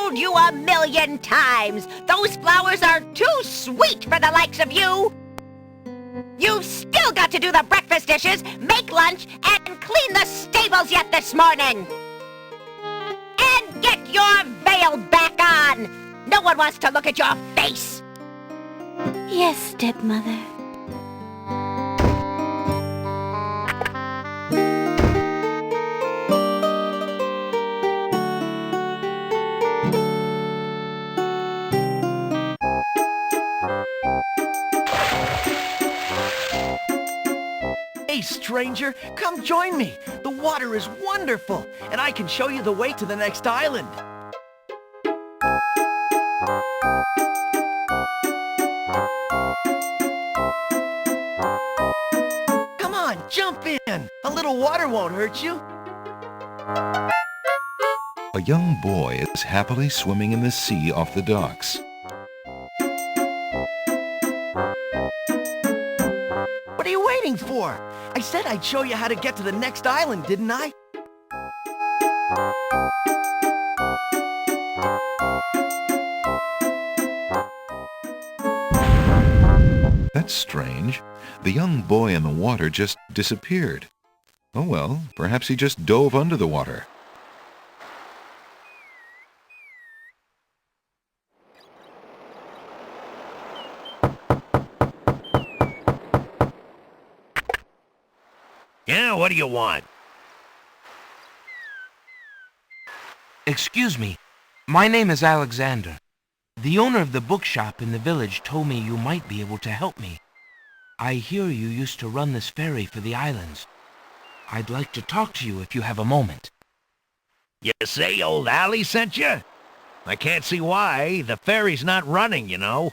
told you 1,000,000 times. Those flowers are too sweet for the likes of you. You've still got to do the breakfast dishes, make lunch, and clean the stables yet this morning. And get your veil back on. No one wants to look at your face. Yes, stepmother. Hey, stranger, come join me. The water is wonderful, and I can show you the way to the next island. Come on, jump in. A little water won't hurt you. A young boy is happily swimming in the sea off the docks. What are you waiting for? I said I'd show you how to get to the next island, didn't I? That's strange. The young boy in the water just disappeared. Oh well, perhaps he just dove under the water. Yeah, what do you want? Excuse me. My name is Alexander. The owner of the bookshop in the village told me you might be able to help me. I hear you used to run this ferry for the islands. I'd like to talk to you if you have a moment. You say old Allie sent you? I can't see why. The ferry's not running, you know.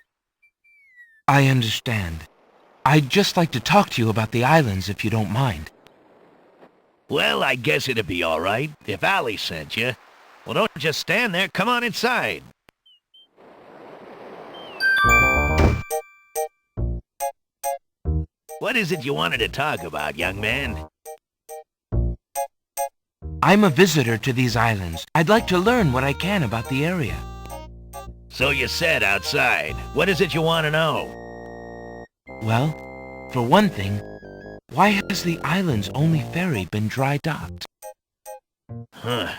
I understand. I'd just like to talk to you about the islands if you don't mind. Well, I guess it'd be all right if Allie sent you. Well, don't just stand there. Come on inside. What is it you wanted to talk about, young man? I'm a visitor to these islands. I'd like to learn what I can about the area. So you said outside. What is it you want to know? Well, for one thing, why has the island's only ferry been dry docked? Huh.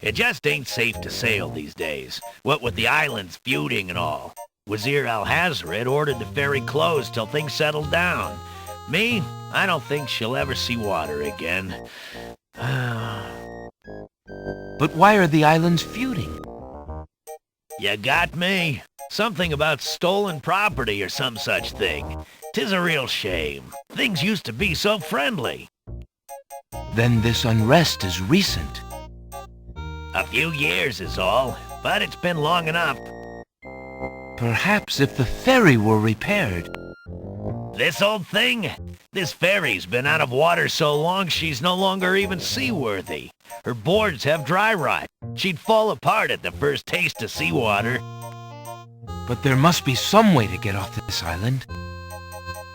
It just ain't safe to sail these days. What with the islands feuding and all. Wazir Al-Hazred ordered the ferry closed till things settled down. Me, I don't think she'll ever see water again. But why are the islands feuding? You got me. Something about stolen property or some such thing. 'Tis a real shame. Things used to be so friendly. Then this unrest is recent. A few years is all, but it's been long enough. Perhaps if the ferry were repaired. This old thing? This ferry's been out of water so long she's no longer even seaworthy. Her boards have dry rot. She'd fall apart at the first taste of seawater. But there must be some way to get off this island.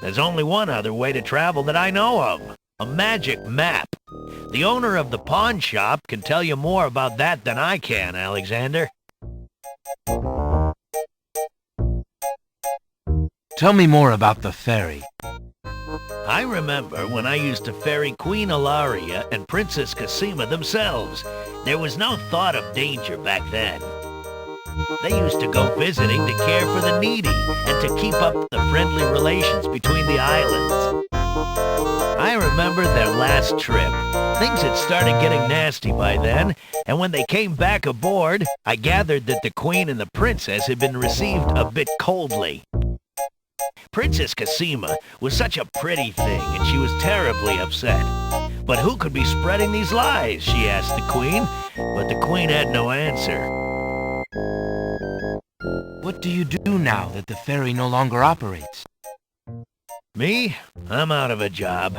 There's only one other way to travel that I know of. A magic map. The owner of the pawn shop can tell you more about that than I can, Alexander. Tell me more about the ferry. I remember when I used to ferry Queen Ilaria and Princess Casima themselves. There was no thought of danger back then. They used to go visiting to care for the needy and to keep up the friendly relations between the islands. I remember their last trip. Things had started getting nasty by then, and when they came back aboard, I gathered that the Queen and the Princess had been received a bit coldly. Princess Casima was such a pretty thing, and she was terribly upset. But who could be spreading these lies, she asked the Queen, but the Queen had no answer. What do you do now that the ferry no longer operates? Me? I'm out of a job.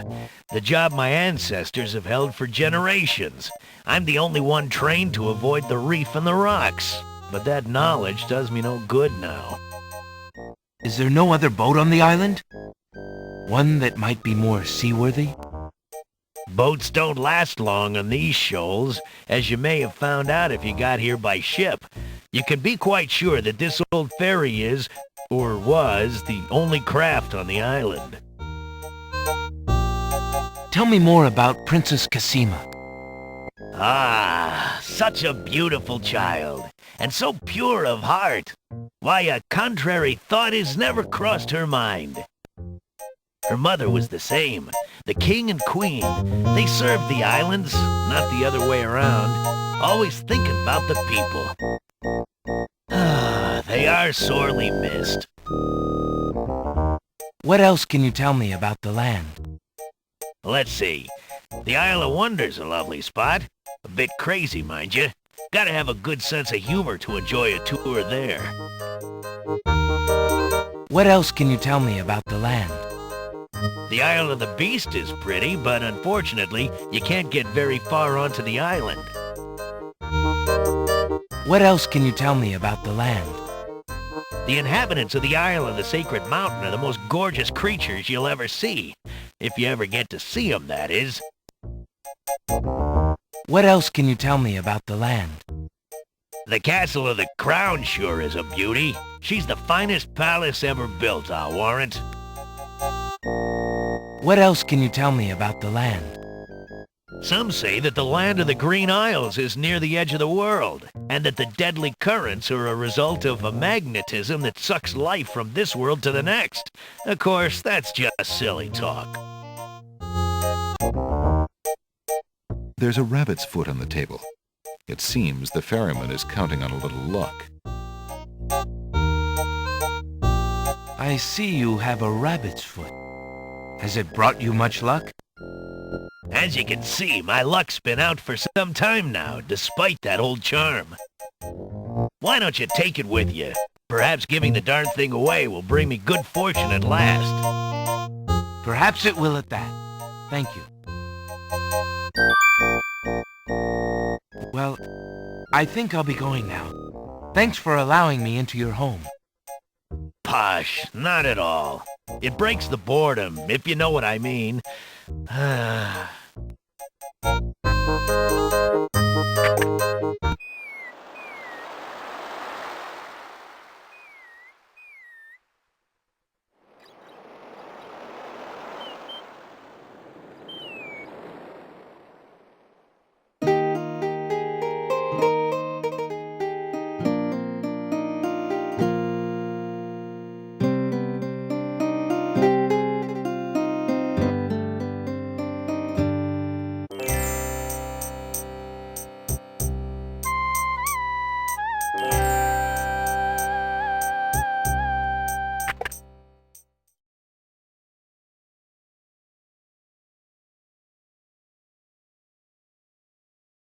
The job my ancestors have held for generations. I'm the only one trained to avoid the reef and the rocks. But that knowledge does me no good now. Is there no other boat on the island? One that might be more seaworthy? Boats don't last long on these shoals, as you may have found out if you got here by ship. You can be quite sure that this old ferry is, or was, the only craft on the island. Tell me more about Princess Cassima. Ah, such a beautiful child, and so pure of heart. Why, a contrary thought has never crossed her mind. Her mother was the same. The king and queen, they served the islands, not the other way around, always thinking about the people. Ah, they are sorely missed. What else can you tell me about the land? Let's see. The Isle of Wonder's a lovely spot. A bit crazy, mind you. Gotta have a good sense of humor to enjoy a tour there. What else can you tell me about the land? The Isle of the Beast is pretty, but unfortunately, you can't get very far onto the island. What else can you tell me about the land? The inhabitants of the Isle of the Sacred Mountain are the most gorgeous creatures you'll ever see. If you ever get to see them, that is. What else can you tell me about the land? The Castle of the Crown sure is a beauty. She's the finest palace ever built, I'll warrant. What else can you tell me about the land? Some say that the land of the Green Isles is near the edge of the world, and that the deadly currents are a result of a magnetism that sucks life from this world to the next. Of course, that's just silly talk. There's a rabbit's foot on the table. It seems the ferryman is counting on a little luck. I see you have a rabbit's foot. Has it brought you much luck? As you can see, my luck's been out for some time now, despite that old charm. Why don't you take it with you? Perhaps giving the darn thing away will bring me good fortune at last. Perhaps it will at that. Thank you. Well, I think I'll be going now. Thanks for allowing me into your home. Posh, not at all. It breaks the boredom, if you know what I mean.